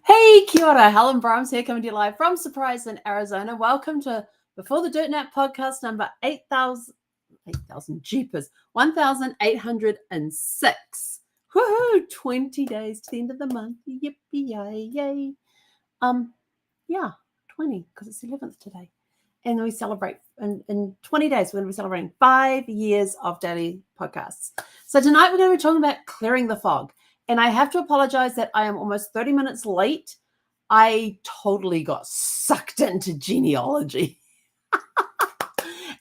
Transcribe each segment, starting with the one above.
Hey, kia ora, Helen Brahms here, coming to you live from Surprise in Arizona. Welcome to Before the Dirt Nap podcast number 8,000 jeepers, 1,806. Woohoo! 20 days to the end of the month. Yippee yay, yay. Yeah, 20, because it's the 11th today. And we celebrate in 20 days, we're going to be celebrating 5 years of daily podcasts. So tonight we're going to be talking about clearing the fog. And I have to apologize that I am almost 30 minutes late. I totally got sucked into genealogy.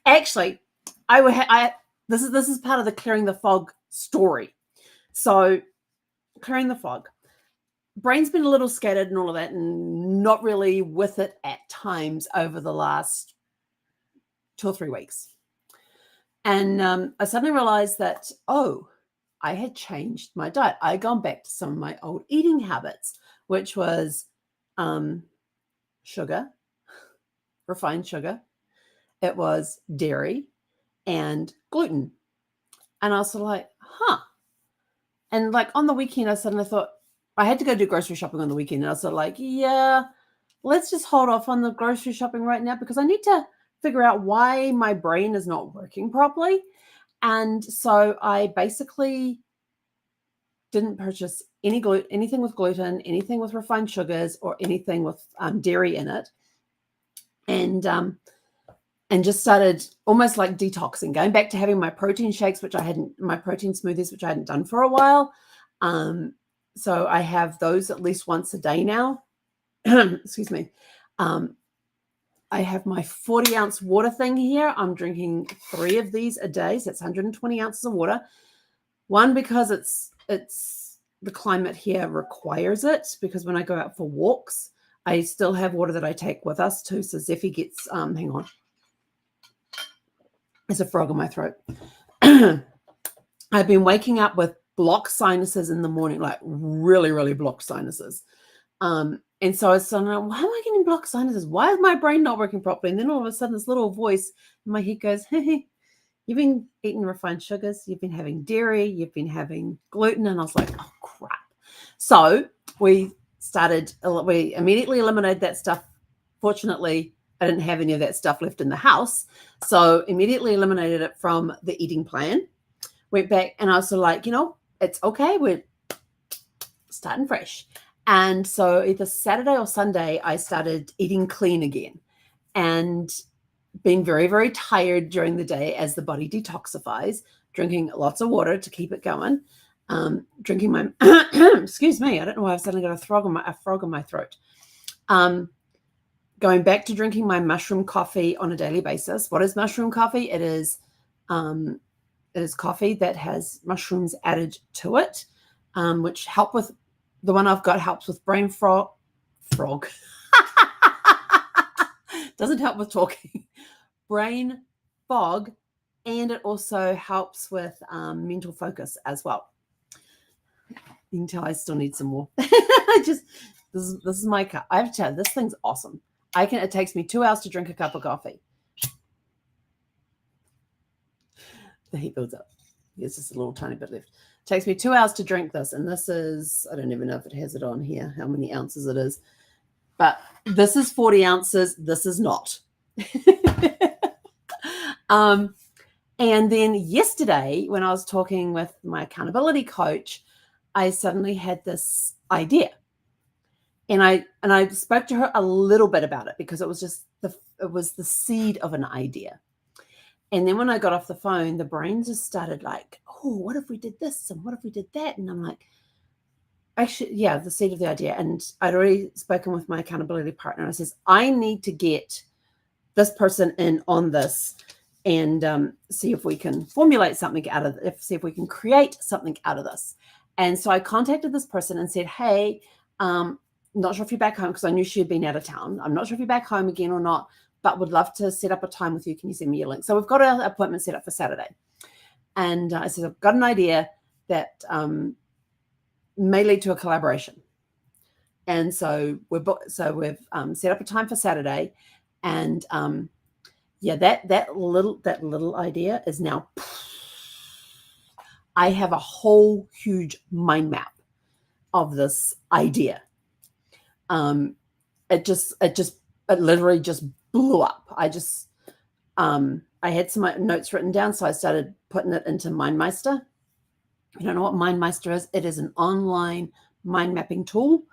Actually, this is part of the clearing the fog story. So clearing the fog. Brain's been a little scattered and all of that, and not really with it at times over the last 2 or 3 weeks. And I suddenly realized that, I had changed my diet. I had gone back to some of my old eating habits, which was sugar, refined sugar. It was dairy and gluten. And I was sort of like, And like on the weekend, I suddenly thought, I had to go do grocery shopping on the weekend. And I was sort of like, yeah, let's just hold off on the grocery shopping right now because I need to figure out why my brain is not working properly. And so I basically didn't purchase anything with gluten, anything with refined sugars, or anything with dairy in it. And just started almost like detoxing, going back to having my protein shakes, my protein smoothies, which I hadn't done for a while. So I have those at least once a day now. Excuse me. I have my 40-ounce water thing here. I'm drinking 3 of these a day. So that's 120 ounces of water. One, because it's the climate here requires it, because when I go out for walks, I still have water that I take with us too. So Zephy gets, hang on. There's a frog in my throat. I've been waking up with blocked sinuses in the morning, like really, really blocked sinuses. And so I was saying, why am I getting blocked sinuses? Why is my brain not working properly? And then all of a sudden, this little voice in my head goes, hey, you've been eating refined sugars, you've been having dairy, you've been having gluten. And I was like, oh, crap. So we immediately eliminated that stuff. Fortunately, I didn't have any of that stuff left in the house. So immediately eliminated it from the eating plan. Went back and I was sort of like, it's okay. We're starting fresh. And so either Saturday or Sunday, I started eating clean again and been very, very tired during the day as the body detoxifies, drinking lots of water to keep it going, drinking my, excuse me, I don't know why I've suddenly got a frog in my throat. Going back to drinking my mushroom coffee on a daily basis. What is mushroom coffee? It is coffee that has mushrooms added to it, which help with, the one I've got helps with brain frog. Doesn't help with talking. Brain fog, and it also helps with mental focus as well. You can tell I still need some more. This is my cup. I have to tell you, this thing's awesome. It takes me 2 hours to drink a cup of coffee. The heat builds up. There's just a little tiny bit left. It takes me 2 hours to drink this, and this is, I don't even know if it has it on here, how many ounces it is, but this is 40 ounces. This is not. And then yesterday, when I was talking with my accountability coach, I suddenly had this idea. And I spoke to her a little bit about it because it was just the seed of an idea. And then when I got off the phone, the brain just started like, oh, what if we did this? And what if we did that? And I'm like, actually, yeah, the seed of the idea. And I'd already spoken with my accountability partner. I says, I need to get this person in on this and see if we can formulate something out of it, see if we can create something out of this. And so I contacted this person and said, hey, not sure if you're back home, because I knew she had been out of town. I'm not sure if you're back home again or not, but would love to set up a time with you. Can you send me your link? So we've got an appointment set up for Saturday. And I said, I've got an idea that may lead to a collaboration. And so we've set up a time for Saturday. And that little idea is now, I have a whole huge mind map of this idea. It literally just blew up. I had some notes written down, so I started putting it into MindMeister. I don't know what MindMeister is. It is an online mind mapping tool.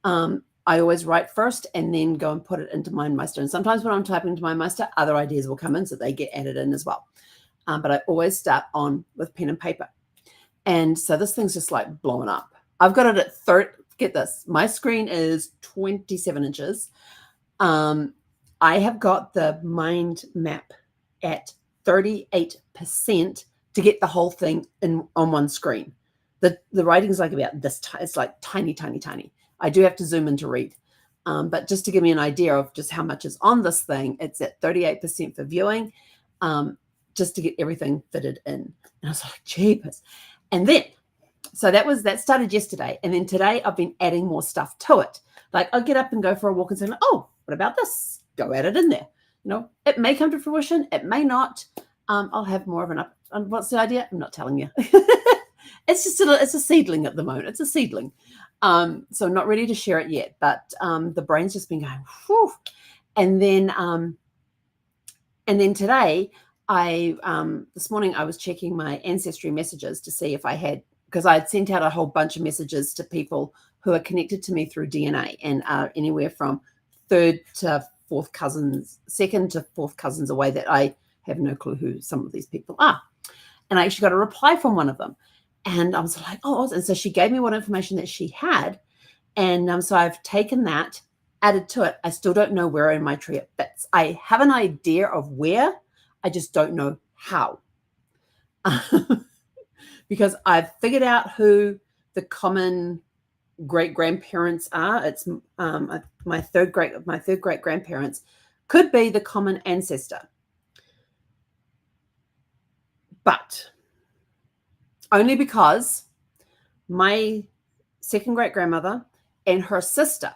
I always write first and then go and put it into MindMeister. And sometimes when I'm typing into MindMeister, other ideas will come in, so they get added in as well. But I always start on with pen and paper. And so this thing's just like blowing up. I've got it at 30. Get this. My screen is 27 inches. I have got the mind map at 38% to get the whole thing on one screen. The writing's like about this. It's like tiny, tiny, tiny. I do have to zoom in to read. But just to give me an idea of just how much is on this thing, it's at 38% for viewing, just to get everything fitted in. And I was like, jeepers. And then, so that started yesterday. And then today I've been adding more stuff to it. Like I'll get up and go for a walk and say, oh, what about this? Go add it in there. It may come to fruition. It may not. I'll have more of what's the idea? I'm not telling you. It's a seedling at the moment. It's a seedling. So not ready to share it yet, but the brain's just been going, whew. And then today this morning I was checking my Ancestry messages to see if I had, because I had sent out a whole bunch of messages to people who are connected to me through DNA and are anywhere from third to fourth cousins, second to fourth cousins away, that I have no clue who some of these people are. And I actually got a reply from one of them. And I was like, oh, and so she gave me what information that she had. And so I've taken that, added to it. I still don't know where in my tree it fits. I have an idea of where, I just don't know how. Because I've figured out who the common great grandparents are. It's my third great grandparents could be the common ancestor. But only because my second great grandmother and her sister,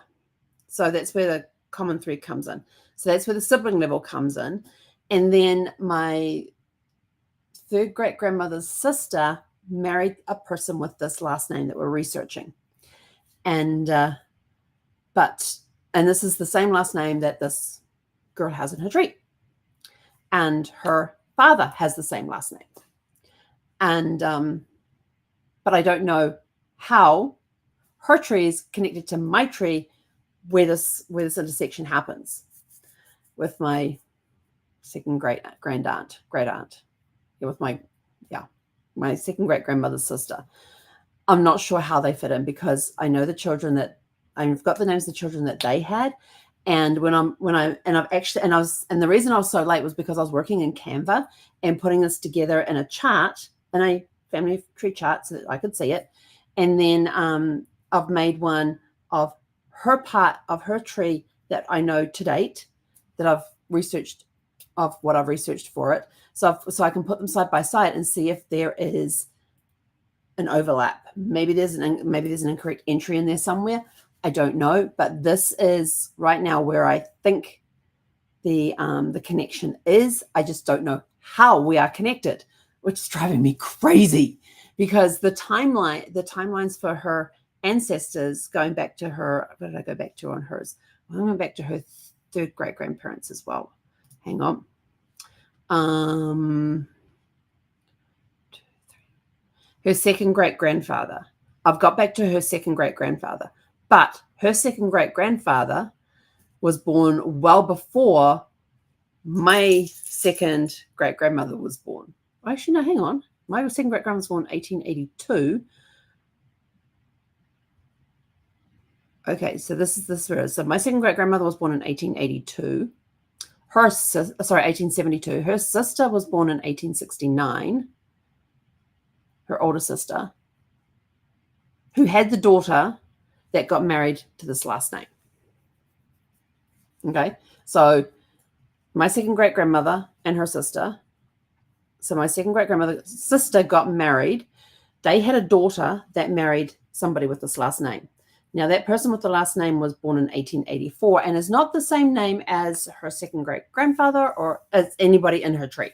so that's where the common thread comes in. So that's where the sibling level comes in. And then my third great grandmother's sister married a person with this last name that we're researching. And this is the same last name that this girl has in her tree. And her father has the same last name. And but I don't know how her tree is connected to my tree, where this intersection happens with my second great aunt. Yeah, with my second great grandmother's sister. I'm not sure how they fit in, because I know the children that I've got the names of the children that they had. And the reason I was so late was because I was working in Canva and putting this together in a chart, in a family tree chart, so that I could see it. And then I've made one of her part of her tree that I know to date, that I've researched, of what I've researched for it. So I can put them side by side and see if there is an overlap. Maybe there's an incorrect entry in there somewhere. I don't know, but this is right now where I think the connection is. I just don't know how we are connected, which is driving me crazy, because the timelines for her ancestors going back to her. What did I go back to on hers? I went back to her third great grandparents as well. Hang on. Her second great grandfather. I've got back to her second great grandfather, but her second great grandfather was born well before my second great grandmother was born. Actually, no, hang on. My second great grandmother was born in 1882. Okay, so this is where it is. So my second great grandmother was born in 1882. 1872. Her sister was born in 1869. Her older sister, who had the daughter that got married to this last name. Okay, so my second great grandmother and her sister. So my second great grandmother's sister got married. They had a daughter that married somebody with this last name. Now, that person with the last name was born in 1884 and is not the same name as her second great grandfather or as anybody in her tree.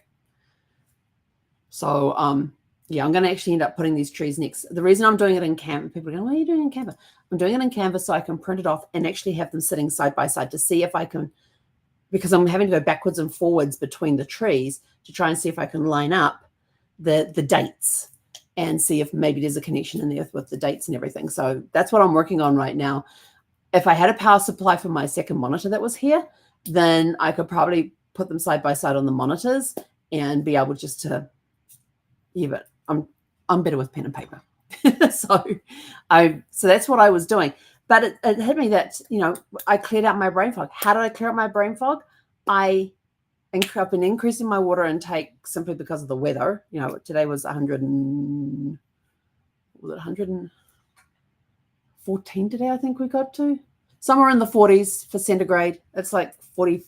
So Yeah, I'm going to actually end up putting these trees next. The reason I'm doing it in Canva, people are going, what are you doing in Canva? I'm doing it in Canva so I can print it off and actually have them sitting side by side to see if I can, because I'm having to go backwards and forwards between the trees to try and see if I can line up the dates and see if maybe there's a connection in there with the dates and everything. So that's what I'm working on right now. If I had a power supply for my second monitor that was here, then I could probably put them side by side on the monitors and be able just to, yeah, but I'm better with pen and paper. so that's what I was doing. But it hit me that, I cleared out my brain fog. How did I clear out my brain fog? I've been increasing my water intake simply because of the weather. Today was 114 today, I think we got to. Somewhere in the 40s for centigrade. It's like 40,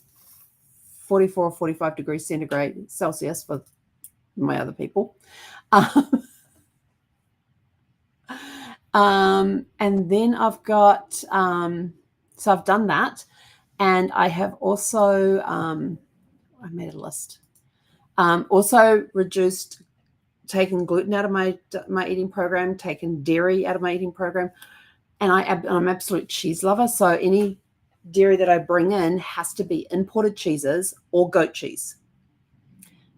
44 or 45 degrees centigrade Celsius for my other people. And then I've got, so I've done that. And I have also, I made a list. Also reduced, taking gluten out of my eating program, taking dairy out of my eating program. And I'm an absolute cheese lover. So any dairy that I bring in has to be imported cheeses or goat cheese.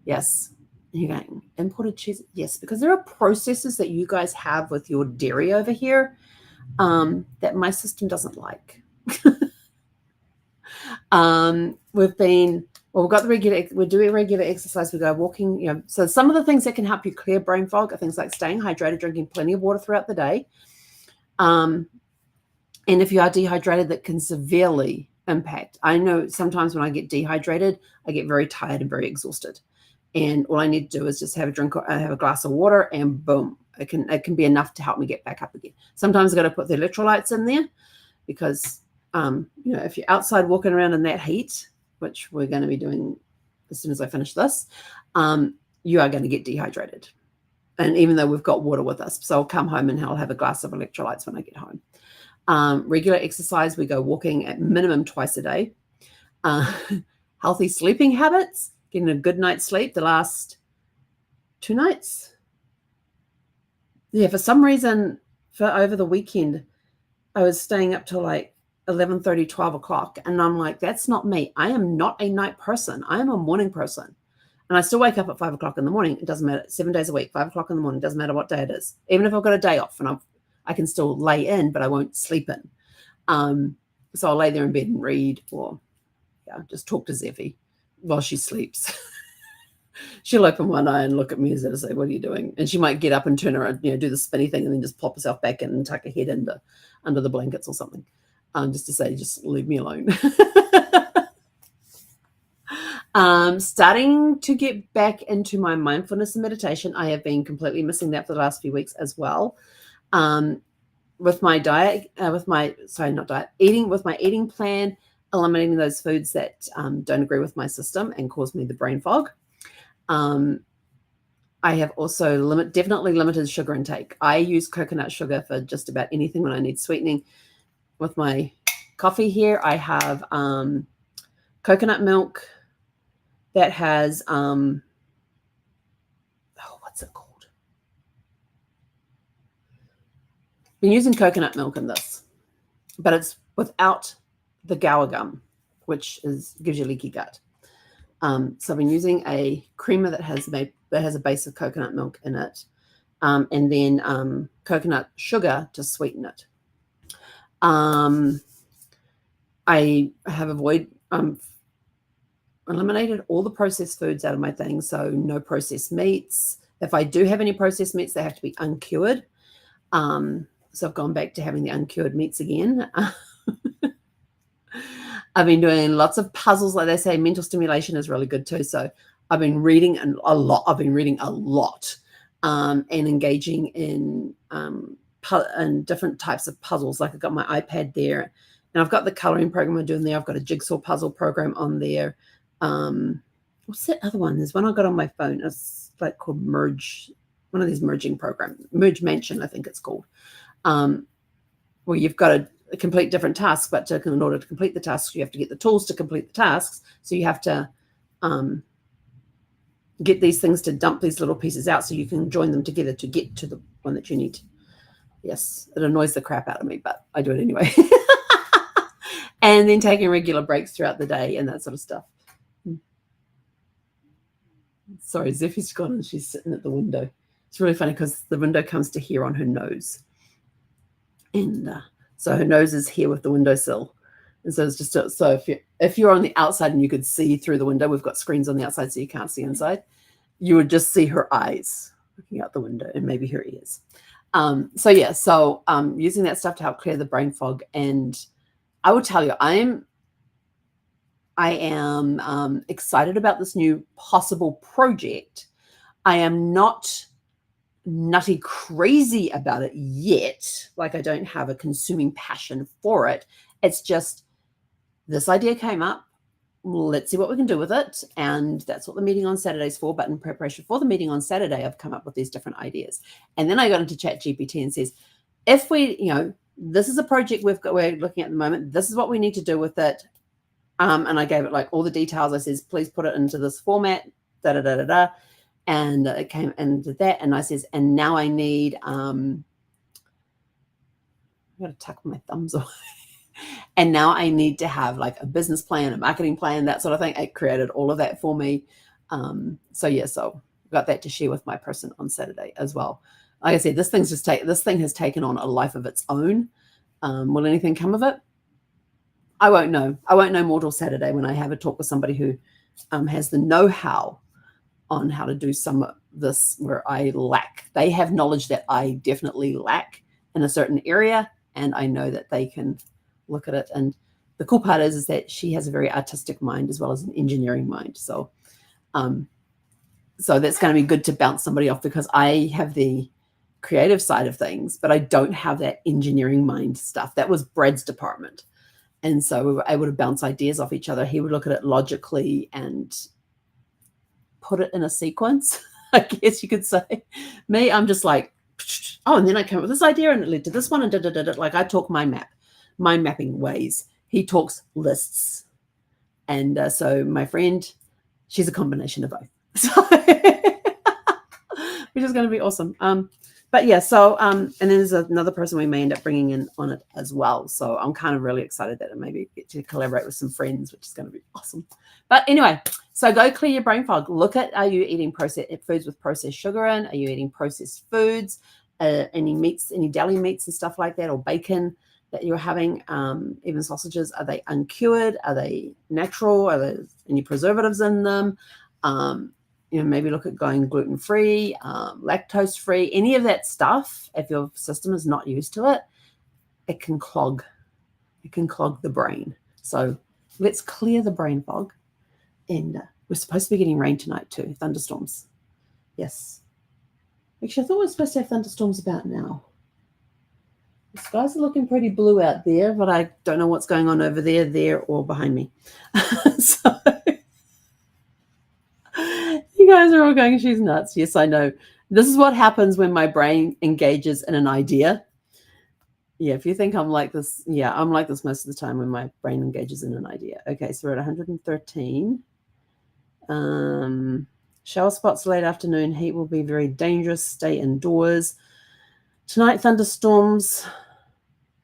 Yes. You're going, imported cheese? Yes, because there are processes that you guys have with your dairy over here that my system doesn't like. We've got we're doing regular exercise. We go walking, so some of the things that can help you clear brain fog are things like staying hydrated, drinking plenty of water throughout the day. And if you are dehydrated, that can severely impact. I know sometimes when I get dehydrated, I get very tired and very exhausted. And all I need to do is just have a glass of water, and boom, it can be enough to help me get back up again. Sometimes I've got to put the electrolytes in there because, if you're outside walking around in that heat, which we're going to be doing as soon as I finish this, you are going to get dehydrated. And even though we've got water with us, so I'll come home and I'll have a glass of electrolytes when I get home. Regular exercise, we go walking at minimum twice a day. Healthy sleeping habits. Getting a good night's sleep the last 2 nights. Yeah, for some reason, for over the weekend, I was staying up till like 11:30, 12 o'clock. And I'm like, that's not me. I am not a night person. I am a morning person. And I still wake up at 5 o'clock in the morning. It doesn't matter. 7 days a week, 5 o'clock in the morning. It doesn't matter what day it is. Even if I've got a day off and I can still lay in, but I won't sleep in. So I'll lay there in bed and read or just talk to Zeffie while she sleeps. She'll open one eye and look at me as I say, what are you doing? And she might get up and turn around, do the spinny thing and then just plop herself back in and tuck her head under the blankets or something. Just to say, just leave me alone. Starting to get back into my mindfulness and meditation. I have been completely missing that for the last few weeks as well. With my diet, eating with my eating plan, eliminating those foods that don't agree with my system and cause me the brain fog. I have also definitely limited sugar intake. I use coconut sugar for just about anything when I need sweetening. With my coffee here, I have coconut milk that has, what's it called? Been using coconut milk in this, but it's without the gour gum, which gives you leaky gut. So I've been using a creamer that has a base of coconut milk in it, and then coconut sugar to sweeten it. I have eliminated all the processed foods out of my thing, so no processed meats. If I do have any processed meats, they have to be uncured. So I've gone back to having the uncured meats again. I've been doing lots of puzzles. Like they say, mental stimulation is really good too. So I've been reading a lot. And engaging in different types of puzzles. Like I've got my iPad there, and I've got the coloring program I'm doing there. I've got a jigsaw puzzle program on there. What's that other one? There's one I got on my phone. It's like called Merge, one of these merging programs. Merge Mansion, I think it's called. Where you've got to complete different tasks, but in order to complete the tasks, you have to get the tools to complete the tasks. So you have to get these things to dump these little pieces out so you can join them together to get to the one that you need. Yes, it annoys the crap out of me, but I do it anyway. And then taking regular breaks throughout the day and that sort of stuff. Sorry, Zephy's gone and she's sitting at the window. It's really funny because the window comes to here on her nose. And so her nose is here with the windowsill. And so it's just, so if you're on the outside and you could see through the window, we've got screens on the outside so you can't see inside, you would just see her eyes looking out the window and maybe her ears. So using that stuff to help clear the brain fog. And I will tell you, I am excited about this new possible project. I am not nutty crazy about it yet. Like I don't have a consuming passion for it. It's just this idea came up. Let's see what we can do with it. And that's what the meeting on Saturday is for. But in preparation for the meeting on Saturday, I've come up with these different ideas. And then I got into ChatGPT and says, if we, this is a project we're looking at the moment. This is what we need to do with it. And I gave it like all the details. I says, please put it into this format, And it came into that. And I says, and now I need, I've got to tuck my thumbs away. And now I need to have like a business plan, a marketing plan, that sort of thing. It created all of that for me. So got that to share with my person on Saturday as well. Like I said, this thing has taken on a life of its own. Will anything come of it? I won't know. I won't know more till Saturday when I have a talk with somebody who has the know-how on how to do some of this where I lack. They have knowledge that I definitely lack in a certain area, and I know that they can look at it. And the cool part is that she has a very artistic mind as well as an engineering mind. So that's going to be good to bounce somebody off, because I have the creative side of things, but I don't have that engineering mind stuff. That was Brad's department. And so we were able to bounce ideas off each other. He would look at it logically and put it in a sequence, I guess you could say. Me, I'm just like, oh, and then I came up with this idea and it led to this one and like I talk mind mapping ways. He talks lists. And so my friend, she's a combination of both. So, which is going to be awesome. But yeah, so, and then there's another person we may end up bringing in on it as well. So I'm kind of really excited that I maybe get to collaborate with some friends, which is going to be awesome. But anyway, so go clear your brain fog. Look at, are you eating processed foods with processed sugar in? Are you eating processed foods? Any meats, any deli meats and stuff like that, or bacon that you're having, even sausages, are they uncured? Are they natural? Are there any preservatives in them? Maybe look at going gluten-free, lactose-free, any of that stuff. If your system is not used to it, it can clog the brain. So let's clear the brain fog. And we're supposed to be getting rain tonight too, thunderstorms. Yes. Actually, I thought we were supposed to have thunderstorms about now. The skies are looking pretty blue out there, but I don't know what's going on over there, or behind me. So you guys are all going, she's nuts. Yes, I know. This is what happens when my brain engages in an idea. Yeah, if you think I'm like this, yeah, I'm like this most of the time when my brain engages in an idea. Okay, so we're at 113. Shower spots late afternoon. Heat will be very dangerous. Stay indoors. Tonight, thunderstorms.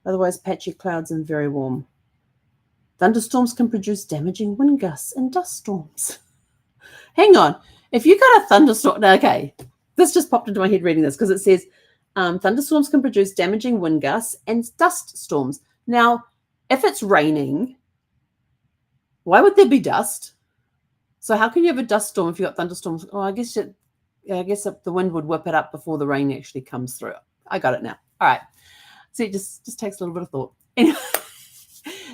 Otherwise, patchy clouds and very warm. Thunderstorms can produce damaging wind gusts and dust storms. Hang on. If you got a thunderstorm, okay, this just popped into my head reading this, because it says thunderstorms can produce damaging wind gusts and dust storms. Now, if it's raining, why would there be dust? So how can you have a dust storm if you got thunderstorms? Oh, I guess the wind would whip it up before the rain actually comes through. I got it now. All right. So it just takes a little bit of thought. Anyway,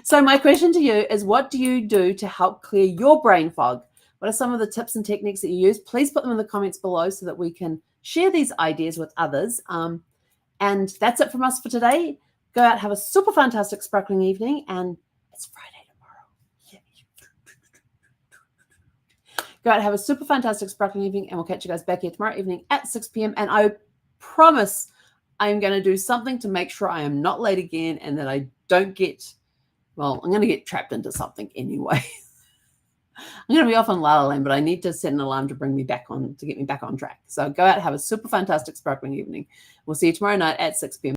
so my question to you is, what do you do to help clear your brain fog? What are some of the tips and techniques that you use? Please put them in the comments below so that we can share these ideas with others. And that's it from us for today. Go out, have a super fantastic sparkling evening, and it's Friday tomorrow. Yeah. Go out, have a super fantastic sparkling evening, and we'll catch you guys back here tomorrow evening at 6 p.m. And I promise I'm going to do something to make sure I am not late again and that I don't get, well, I'm going to get trapped into something anyway. I'm going to be off on La La Land, but I need to set an alarm to bring me back on, to get me back on track. So go out, have a super fantastic sparkling evening. We'll see you tomorrow night at 6 p.m.